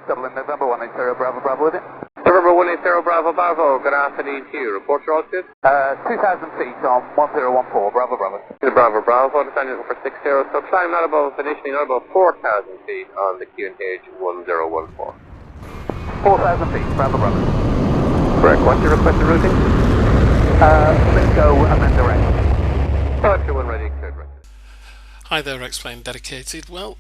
Dublin, November 180 Bravo Bravo with it. November 180 Bravo Bravo, good afternoon to you. Report your altitude? 2,000 feet on 1014 Bravo Bravo. Bravo Bravo, descending for 60, so climb not above, initially not above 4,000 feet on the QNH 1014. 4,000 feet, Bravo Bravo. Correct, what's your requested routing? Let's go amend direct. 521 ready, cleared right. Hi there, Xplane dedicated. Well,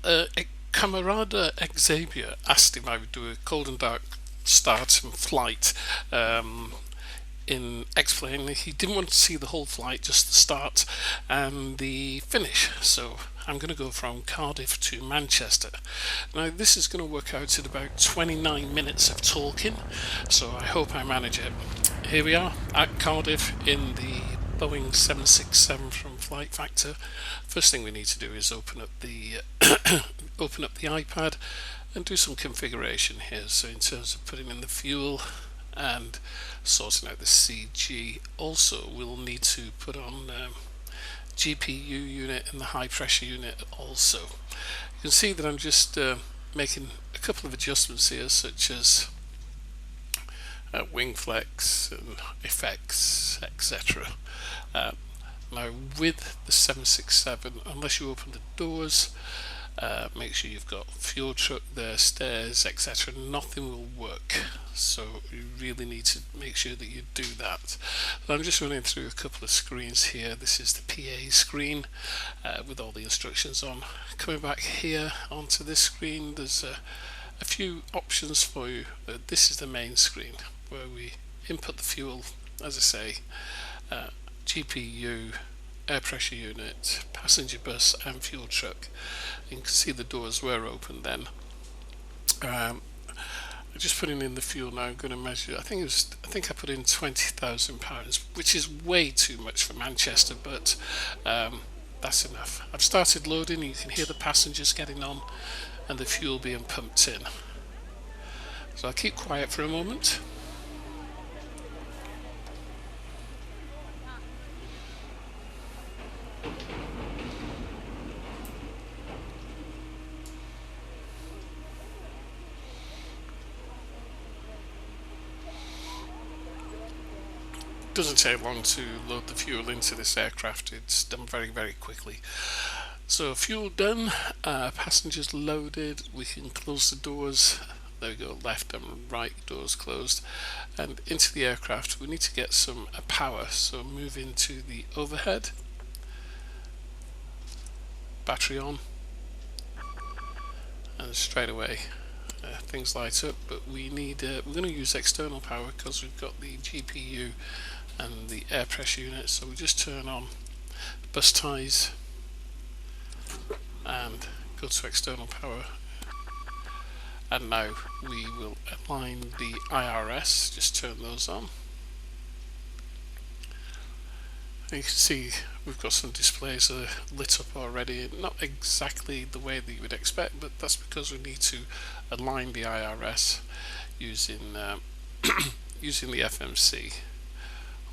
Camarada Xavier asked if I would do a cold and dark start and flight in Xplane. He didn't want to see the whole flight, just the start and the finish. So I'm going to go from Cardiff to Manchester. Now this is going to work out at about 29 minutes of talking, so I hope I manage it. Here we are at Cardiff in the Boeing 767 from Flight Factor. First thing we need to do is open up the open up the iPad and do some configuration here. So in terms of putting in the fuel and sorting out the CG, also we'll need to put on GPU unit and the high pressure unit also. You can see that I'm just making a couple of adjustments here, such as wing flex and effects, etc. Now with the 767, unless you open the doors, make sure you've got fuel truck there, stairs, etc. Nothing will work, so you really need to make sure that you do that. So I'm just running through a couple of screens here. This is the PA screen with all the instructions on. Coming back here onto this screen, there's a few options for you. This is the main screen where we input the fuel, as I say, GPU, air pressure unit, passenger bus and fuel truck. You can see the doors were open then. I'm just putting in the fuel now. I'm going to measure, I think I put in 20,000 pounds, which is way too much for Manchester, but that's enough. I've started loading. You can hear the passengers getting on and the fuel being pumped in. So I'll keep quiet for a moment. Doesn't take long to load the fuel into this aircraft. It's done very, very quickly. So fuel done, passengers loaded. We can close the doors. There we go, left and right doors closed, and into the aircraft we need to get some power. So move into the overhead, battery on, and straight away things light up. But we need we're going to use external power because we've got the GPU and the air pressure unit. So we just turn on the bus ties and go to external power, and now we will align the IRS. Just turn those on. And you can see we've got some displays that are lit up already. Not exactly the way that you would expect, but that's because we need to align the IRS using using the FMC,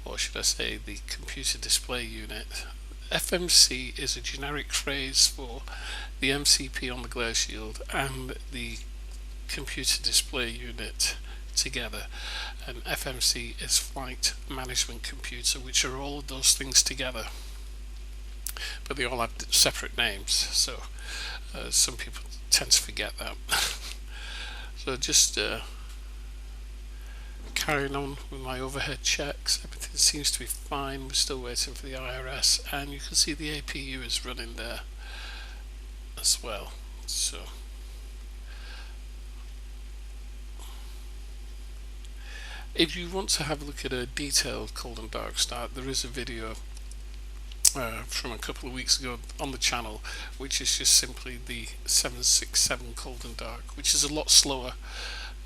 or should I say the computer display unit. FMC is a generic phrase for the MCP on the glare shield and the computer display unit together, and FMC is flight management computer, which are all of those things together, but they all have separate names, so some people tend to forget that. So just carrying on with my overhead checks. Everything seems to be fine. We're still waiting for the IRS, and you can see the APU is running there as well. So if you want to have a look at a detailed cold and dark start, there is a video from a couple of weeks ago on the channel, which is just simply the 767 cold and dark, which is a lot slower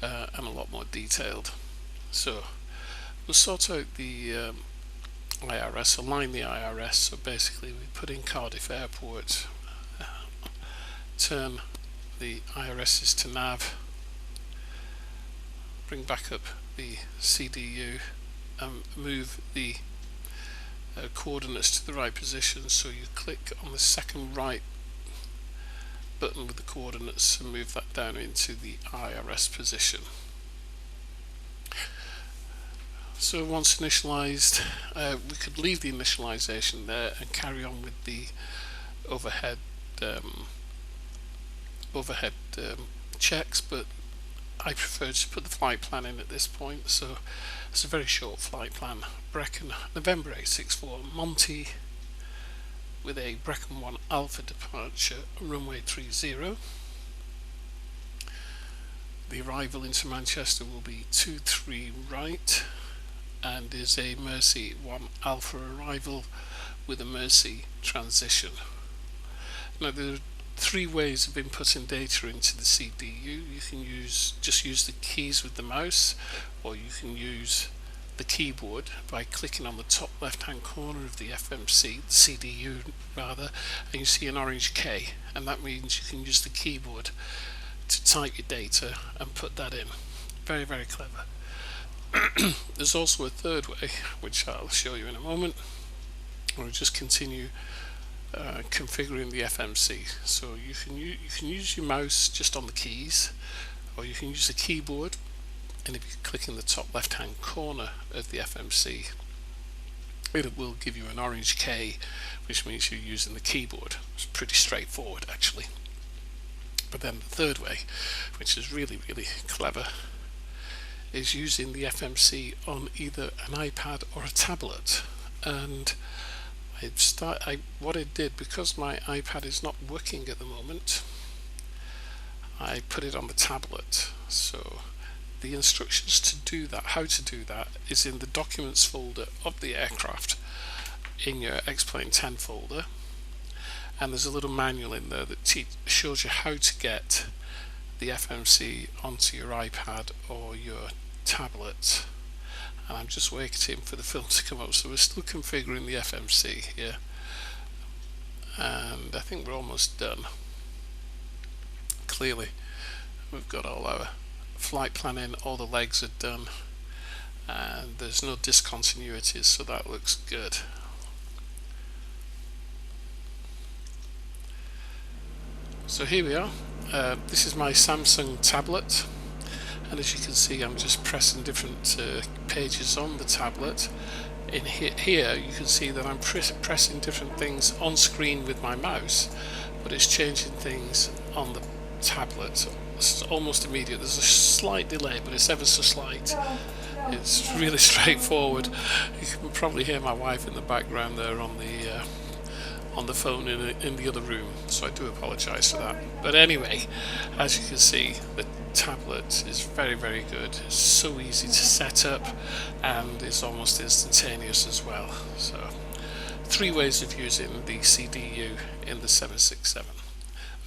and a lot more detailed. So we'll sort out the IRS, align the IRS. So basically we put in Cardiff Airport, turn the IRSs to nav, bring back up the CDU and move the coordinates to the right position. So you click on the second right button with the coordinates and move that down into the IRS position. So once initialized, we could leave the initialization there and carry on with the overhead checks, but I prefer to put the flight plan in at this point. So it's a very short flight plan. Brecon, November 864 Monty, with a Brecon 1 Alpha departure, runway 30. The arrival into Manchester will be 23 right, and is a Mersey 1 Alpha arrival with a Mersey transition. Now there are 3 ways of inputting data into the CDU. You can just use the keys with the mouse, or you can use the keyboard by clicking on the top left hand corner of the FMC, the CDU rather, and you see an orange K, and that means you can use the keyboard to type your data and put that in. Very, very clever. There's also a third way, which I'll show you in a moment. We'll just continue configuring the FMC. So you can use your mouse just on the keys, or you can use the keyboard, and if you click in the top left hand corner of the FMC, it will give you an orange K, which means you're using the keyboard. It's pretty straightforward actually. But then the third way, which is really, really clever, is using the FMC on either an iPad or a tablet. And what I did, because my iPad is not working at the moment, I put it on the tablet. So the instructions to do that, how to do that, is in the documents folder of the aircraft in your Xplane 10 folder, and there's a little manual in there that shows you how to get the FMC onto your iPad or your tablet. And I'm just waiting for the film to come up, so we're still configuring the FMC here, and I think we're almost done. Clearly we've got all our flight plan in, all the legs are done, and there's no discontinuities, so that looks good. So here we are. This is my Samsung tablet, and as you can see, I'm just pressing different pages on the tablet. In here you can see that I'm pressing different things on screen with my mouse, but it's changing things on the tablet. It's almost immediate. There's a slight delay, but it's ever so slight. It's really straightforward. You can probably hear my wife in the background there on the phone in the other room, so I do apologise for that. But anyway, as you can see, the tablet is very, very good. It's so easy to set up, and it's almost instantaneous as well. So 3 ways of using the CDU in the 767.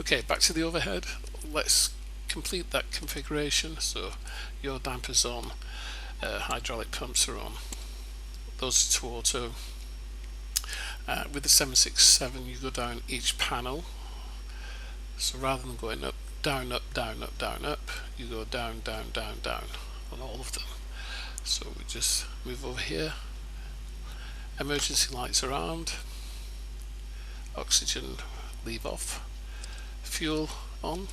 Okay, back to the overhead. Let's complete that configuration. So your dampers on, hydraulic pumps are on, those are to auto. With the 767 you go down each panel, so rather than going up, down, up, down, up, down, up, you go down, down, down, down on all of them. So we just move over here. Emergency lights are armed, oxygen leave off, fuel on.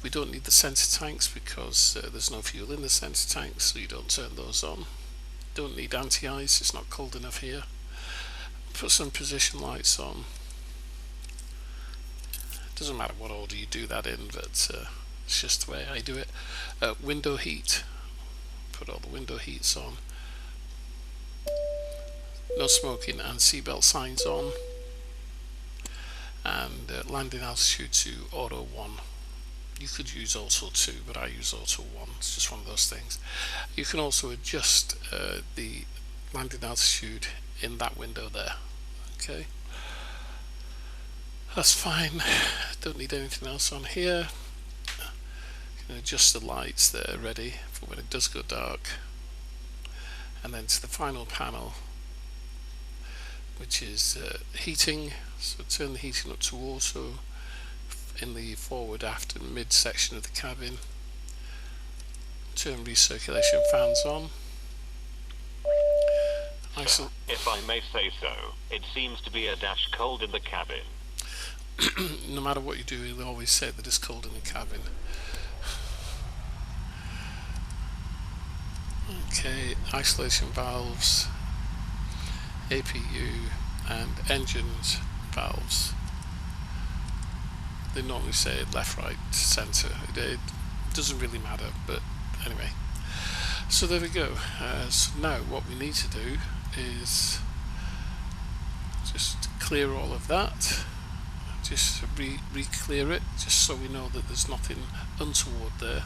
We don't need the center tanks because there's no fuel in the center tanks, so you don't turn those on. Don't need anti-ice, it's not cold enough here. Put some position lights on. Doesn't matter what order you do that in, but it's just the way I do it. Window heat. Put all the window heats on. No smoking and seatbelt signs on. And landing altitude to auto 1. You could use auto 2, but I use auto 1. It's just one of those things. You can also adjust the landing altitude in that window there. Okay, that's fine. Don't need anything else on here. You can adjust the lights there, ready for when it does go dark. And then to the final panel, which is heating. So turn the heating up to auto in the forward, aft and mid section of the cabin. Turn recirculation fans on. If I may say so, it seems to be a dash cold in the cabin. no matter what you do, he'll always say that it's cold in the cabin. Okay, isolation valves, APU and engines valves. They normally say left, right, centre. It doesn't really matter, but anyway. So there we go. So now what we need to do is just clear all of that. Just re-clear it, just so we know that there's nothing untoward there.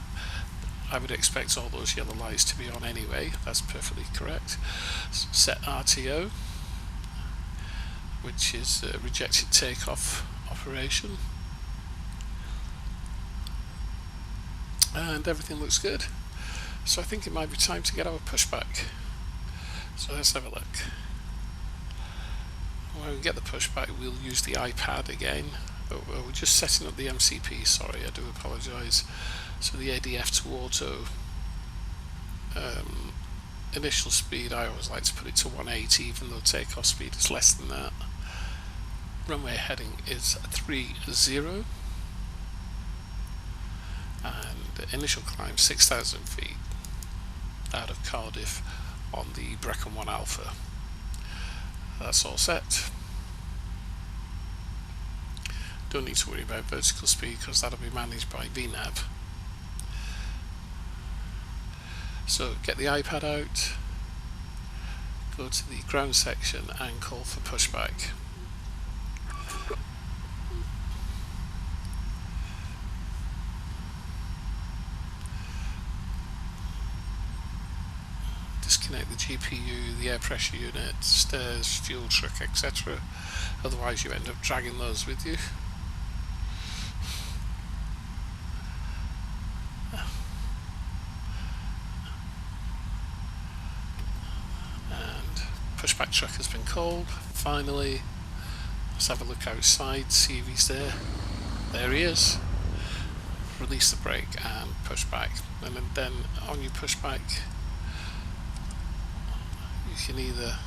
I would expect all those yellow lights to be on anyway. That's perfectly correct. Set RTO, which is a rejected takeoff operation, and everything looks good. So I think it might be time to get our pushback. So let's have a look. When we get the pushback, we'll use the iPad again. We're just setting up the MCP, sorry, I do apologise. So the ADF to auto, initial speed, I always like to put it to 180, even though takeoff speed is less than that. Runway heading is 30, and initial climb 6,000 feet out of Cardiff on the Brecon 1 Alpha. That's all set. Don't need to worry about vertical speed because that'll be managed by VNAV. So get the iPad out, go to the ground section and call for pushback. Disconnect the GPU, the air pressure unit, stairs, fuel truck, etc. Otherwise you end up dragging those with you. And pushback truck has been called. Finally, let's have a look outside, see if he's there. There he is. Release the brake and push back, and then on your pushback you can either,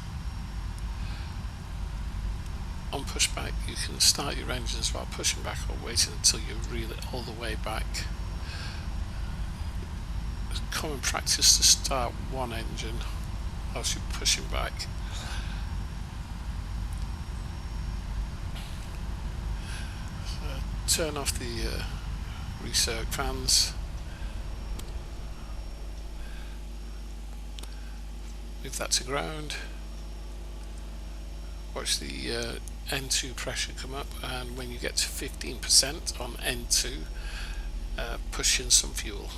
on pushback you can start your engines while pushing back, or waiting until you reel it all the way back. It's common practice to start one engine whilst you're pushing back. So turn off the recirc fans. Move that to ground. Watch the N2 pressure come up, and when you get to 15% on N2, push in some fuel.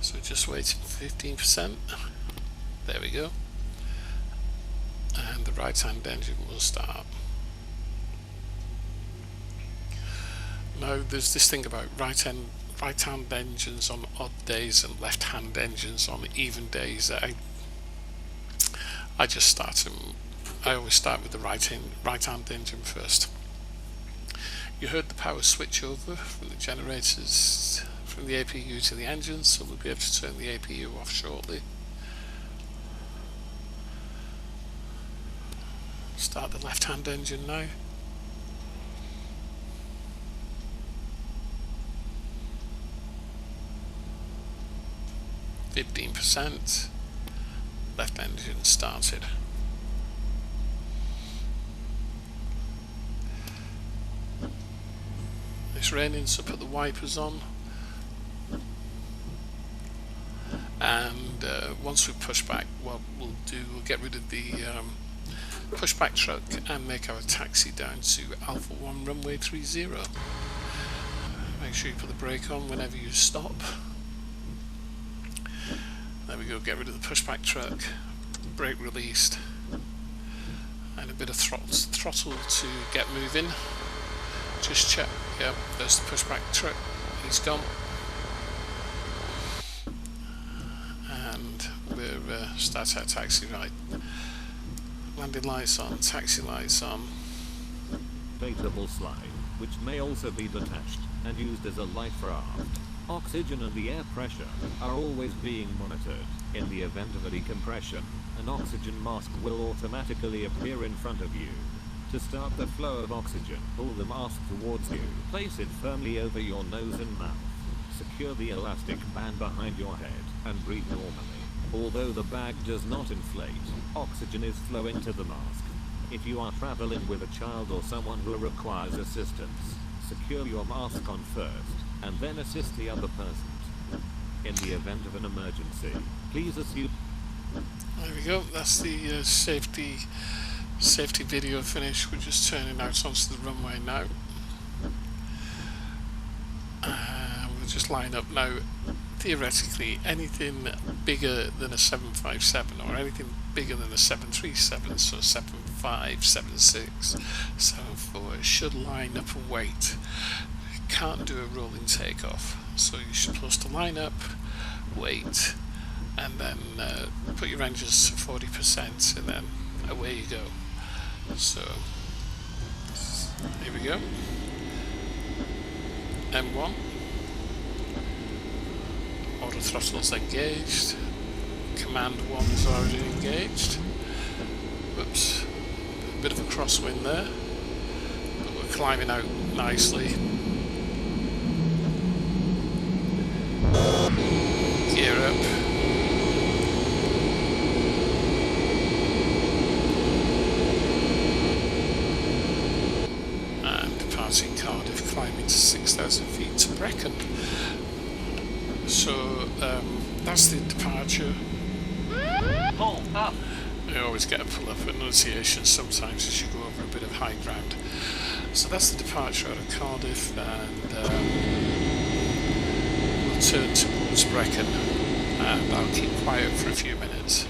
So just waiting for 15%. There we go. And the right hand engine will start. Now there's this thing about right hand engines on odd days and left hand engines on even days. I just start them. I always start with the right hand engine first. You heard the power switch over from the generators, from the APU to the engines, so we'll be able to turn the APU off shortly. Start the left hand engine now. %. Left engine started. It's raining, so put the wipers on. And once we push back, what we'll get rid of the pushback truck and make our taxi down to Alpha 1 runway 30. Make sure you put the brake on whenever you stop. There we go, get rid of the pushback truck, brake released, and a bit of throttle to get moving. Just check, yeah, there's the pushback truck, he's gone. And we're start our taxi ride. Landing lights on, taxi lights on. Inflatable slide, which may also be detached and used as a life raft. Oxygen and the air pressure are always being monitored. In the event of a decompression, an oxygen mask will automatically appear in front of you. To start the flow of oxygen, pull the mask towards you. Place it firmly over your nose and mouth. Secure the elastic band behind your head and breathe normally. Although the bag does not inflate, oxygen is flowing to the mask. If you are traveling with a child or someone who requires assistance, secure your mask on first, and then assist the other person. In the event of an emergency, please assume... There we go, that's the safety video finish. We're just turning out onto the runway now. We'll just line up now. Theoretically, anything bigger than a 757 or anything bigger than a 737, so 75, 76, 74, should line up and wait. You can't do a rolling takeoff, so you're supposed to line up, wait, and then put your engines to 40%, and then away you go. So here we go. M1. Auto throttle's engaged. Command 1 is already engaged. Whoops. A bit of a crosswind there. But we're climbing out nicely. Gear up. And departing Cardiff, climbing to 6,000 feet to Brecon. So that's the departure. Pull up. You always get a pull-up enunciation sometimes as you go over a bit of high ground. So that's the departure out of Cardiff, and we'll turn towards Brecon, and I'll keep quiet for a few minutes.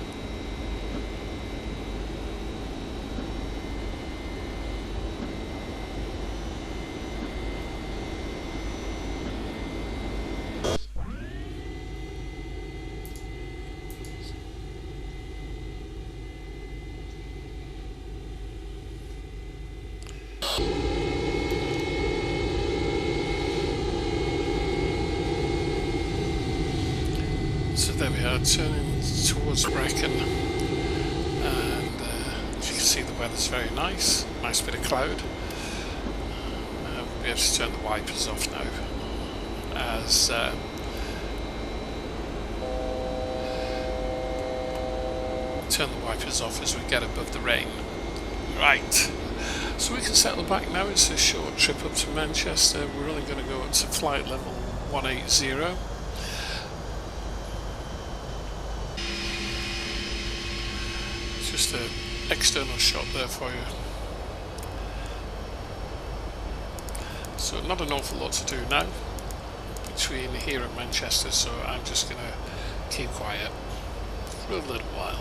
So there we are, turning towards Brecon, and as you can see the weather's very nice, nice bit of cloud. We'll be able to turn the wipers off now, as turn the wipers off as we get above the rain. Right, so we can settle back now. It's a short trip up to Manchester. We're only going to go up to flight level 180. Just an external shot there for you. So not an awful lot to do now between here and Manchester, so I'm just going to keep quiet for a little while.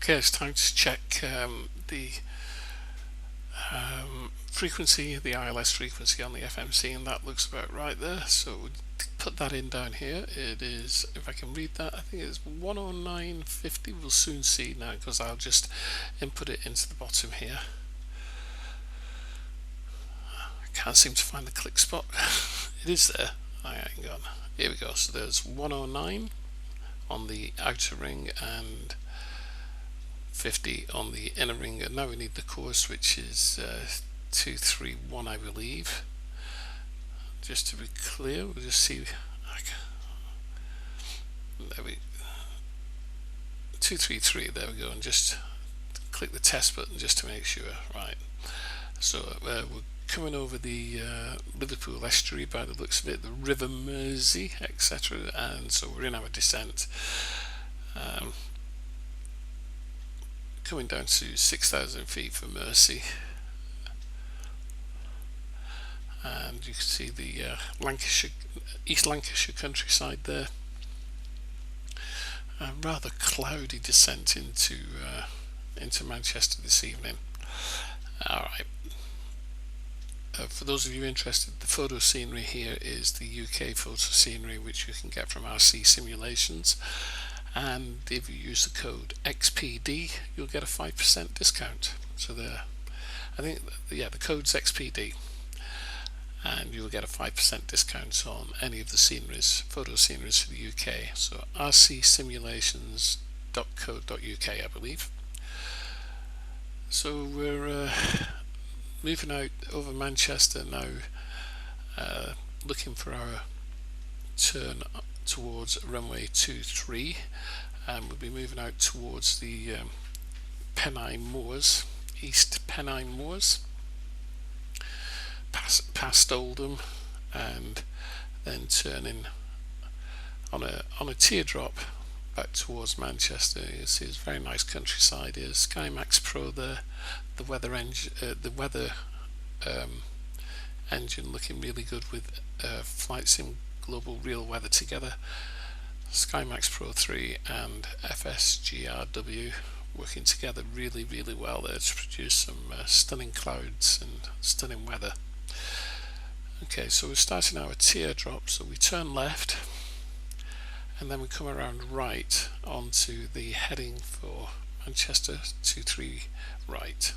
Okay, it's time to check the frequency, the ILS frequency on the FMC, and that looks about right there. So we'll put that in down here. It is, if I can read that, I think it's 109.50. We'll soon see now because I'll just input it into the bottom here. I can't seem to find the click spot. It is there. hang on, here we go. So there's 109 on the outer ring and 50 on the inner ring, and now we need the course, which is 231, I believe. Just to be clear, we'll just see. There we 233. There we go, and just click the test button just to make sure. Right. So we're coming over the Liverpool estuary by the looks of it, the River Mersey, etc. And so we're in our descent. Coming down to 6,000 feet for Mersey, and you can see the Lancashire, East Lancashire countryside there. A rather cloudy descent into Manchester this evening. Alright, for those of you interested, the photo scenery here is the UK photo scenery, which you can get from RC Simulations. And if you use the code XPD, you'll get a 5% discount. So there, I think, yeah, the code's XPD, and you'll get a 5% discount on any of the sceneries, photo sceneries for the UK. So rcsimulations.co.uk, I believe. So we're moving out over Manchester now, looking for our turn towards runway 23, and we'll be moving out towards the Pennine Moors, East Pennine Moors, past Oldham, and then turning on a teardrop back towards Manchester. You see it's very nice countryside here. Skymaxx Pro there, the weather engine looking really good with Flight Sim Global Real Weather together. Skymaxx Pro 3 and FSGRW working together really well there to produce some stunning clouds and stunning weather. Okay, so we're starting our teardrop, so we turn left and then we come around right onto the heading for Manchester 23 right.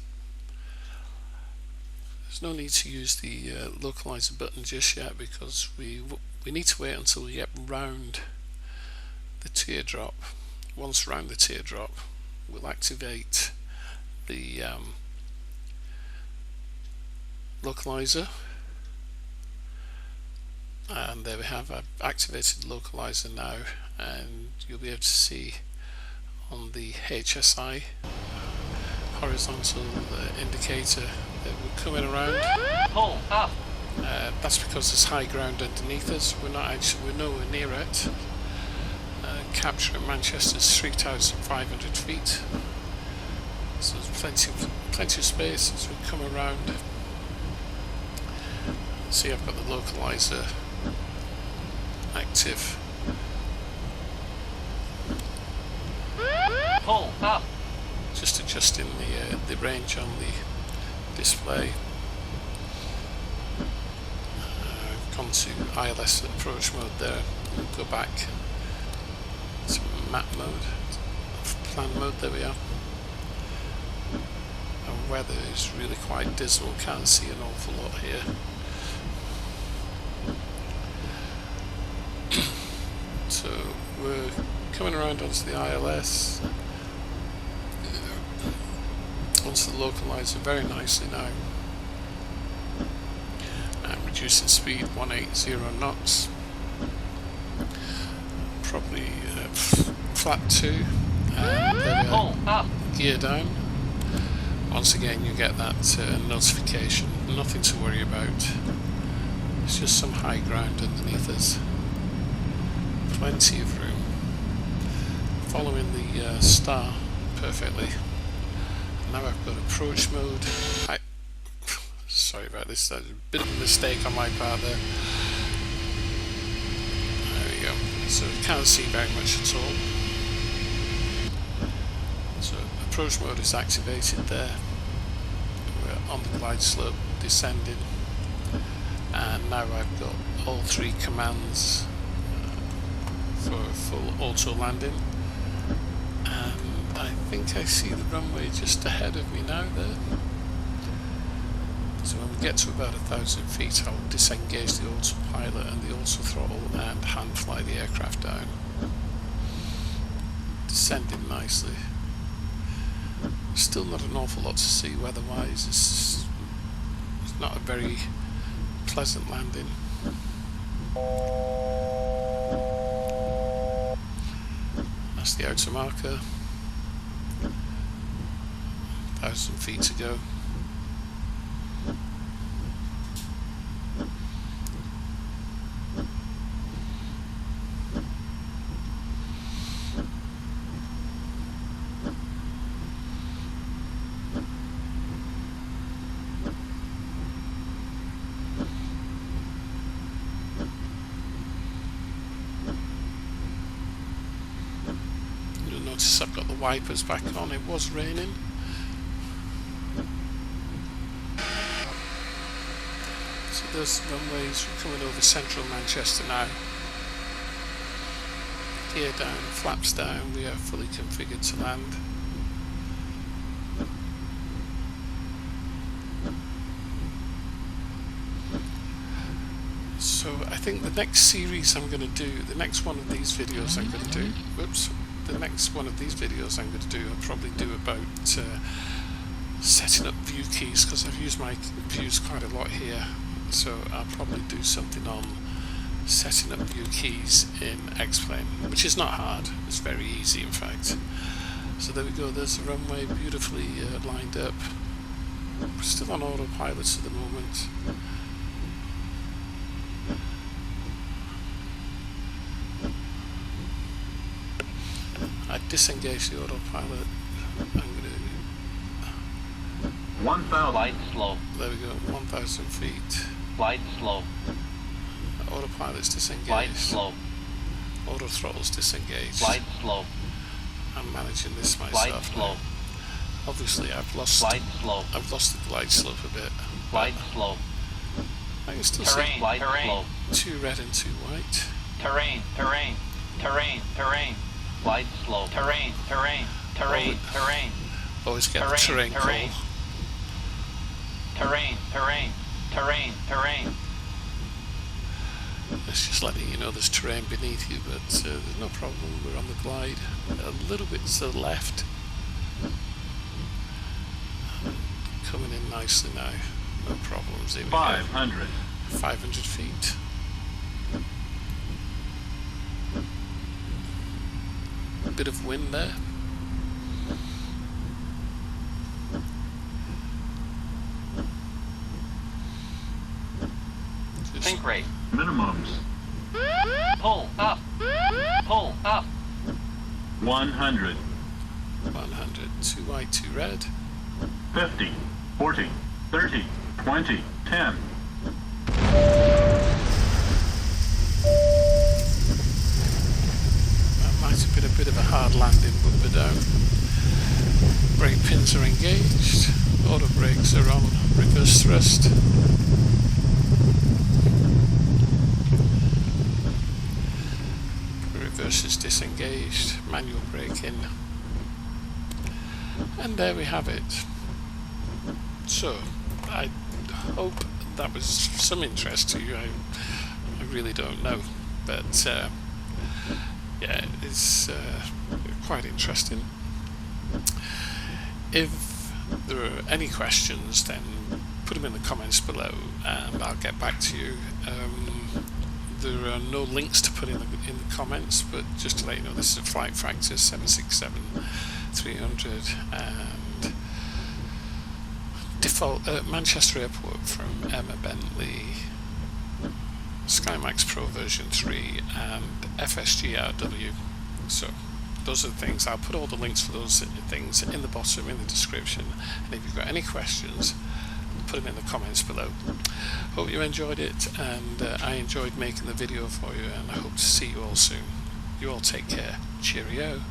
There's no need to use the localizer button just yet, because we need to wait until we get round the teardrop. Once round the teardrop, we'll activate the localizer, and there we have. I've activated the localizer now, and you'll be able to see on the HSI horizontal indicator that we're coming around. Pull up. That's because there's high ground underneath us. We're nowhere near it. Capture at Manchester is 3,500 feet, so there's plenty of space as we come around. See, I've got the localizer active. Pull up. Just adjusting the range on the display. Gone to ILS approach mode there. We'll go back to map mode, plan mode. There we are. And weather is really quite dismal. Can't see an awful lot here. So we're coming around onto the ILS, onto the localizer very nicely now, and reducing speed 180 knots, probably flat 2, and then gear down. Once again you get that notification, nothing to worry about, it's just some high ground underneath us. Plenty of room, following the star perfectly. Now I've got approach mode. Sorry about this, that's a bit of a mistake on my part there. There we go. So you can't see very much at all. So approach mode is activated there. We're on the glide slope, descending, and now I've got all three commands for full auto landing, and I think I see the runway just ahead of me now there. So when we get to about 1,000 feet, I'll disengage the autopilot and the auto throttle and hand fly the aircraft down. Descending nicely. Still not an awful lot to see weather-wise. It's not a very pleasant landing. That's the outer marker. 1,000 feet to go. I've got the wipers back on. It was raining. So there's the runways. We're coming over central Manchester now. Gear down, flaps down. We are fully configured to land. So I think the next series I'm going to do, the next one of these videos I'm going to do, the next one of these videos I'm going to do, I'll probably do about setting up view keys, because I've used my views quite a lot here. So I'll probably do something on setting up view keys in Xplane, which is not hard, it's very easy in fact. So there we go, there's the runway beautifully lined up. We're still on autopilot at the moment. I disengage the autopilot. I'm going to 1,000. Light slow. There we go, 1,000 feet. Light slow. Autopilot's disengaged. Light slow. Auto throttle's disengaged. Light slow. I'm managing this myself. Light slow. Obviously, I've lost. Light slow. I've lost the glide slope a bit. Light slow. I can still Terrain. see Light slow. 2 red and 2 white. Terrain. Terrain. Terrain. Terrain. Light slow. Terrain. Terrain. Terrain. Terrain. Always get the terrain call. Terrain. Terrain. Terrain. Terrain. It's just letting you know there's terrain beneath you, but there's no problem. We're on the glide. A little bit to the left. Coming in nicely now. No problems. Here we 500. go. 500 feet. A bit of wind there. Sink rate. Minimums. Pull up. Pull up. 100. 100. 2 white, 2 red. 50. 40. 30. 20. 10. That might have been a bit of a hard landing, but we're down. Brake pins are engaged. Auto brakes are on reverse thrust. Reverse is disengaged. Manual braking. And there we have it. So, I hope that was some interest to you. I really don't know, but yeah, it's quite interesting. If there are any questions, then put them in the comments below and I'll get back to you. There are no links to put in the comments, but just to let you know, this is a flight factor 767-300 and default Manchester Airport from Emma Bentley, Skymaxx Pro version 3 and FSGRW. So those are the things. I'll put all the links for those things in the bottom in the description, and if you've got any questions, put them in the comments below. Hope you enjoyed it, and I enjoyed making the video for you, and I hope to see you all soon. You all take care. Cheerio.